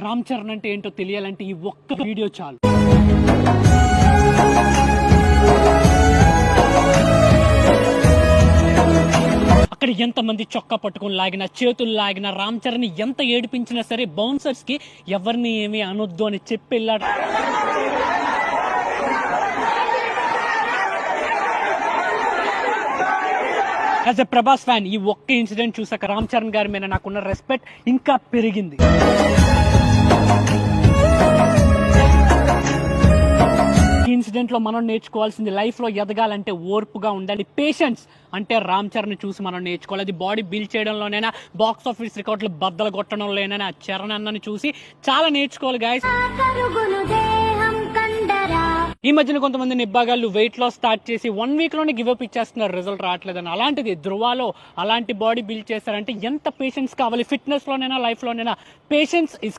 రామ్ చరణ్ అంటే ఏంటో తెలియాలంటే ఈ ఒక్క వీడియో చాలు. అక్కడ ఎంతమంది చొక్కా పట్టుకుని లాగినా, చేతులు లాగినా, రామ్ చరణ్ ఎంత ఏడిపించినా సరే బౌన్సర్స్ కి ఎవరిని ఏమీ అనొద్దు అని చెప్పి వెళ్ళాడు. యాజ్ ఎ ప్రభాస్ ఫ్యాన్ ఈ ఒక్క ఇన్సిడెంట్ చూసాక రామ్ చరణ్ గారి మీద నాకున్న రెస్పెక్ట్ ఇంకా పెరిగింది. ఈ ఇన్సిడెంట్ లో మనం నేర్చుకోవాల్సింది లైఫ్ లో ఎదగాలంటే ఓర్పుగా ఉండాలి, పేషెన్స్ అంటే రామ్ చరణ్ చూసి మనం నేర్చుకోవాలి. అది బాడీ బిల్డ్ చేయడంలోనైనా, బాక్స్ ఆఫీస్ రికార్డులు బద్దలు కొట్టడంలోనైనా ఆ చరణ్ అన్నని చూసి చాలా నేర్చుకోవాలి గాయస్. ఈ మధ్యన కొంతమంది నిబ్బాగాళ్ళు వెయిట్ లాస్ స్టార్ట్ చేసి 1 వీక్ లోనే గివ్ అప్ ఇచ్చేస్తున్నారు, రిజల్ట్ రావట్లేదని. అలాంటిది ధృవాలో అలాంటి బాడీ బిల్డ్ చేస్తారంటే ఎంత పేషెన్స్ కావాలి. ఫిట్నెస్ లోనైనా, లైఫ్ లోనైనా పేషెన్స్ ఇస్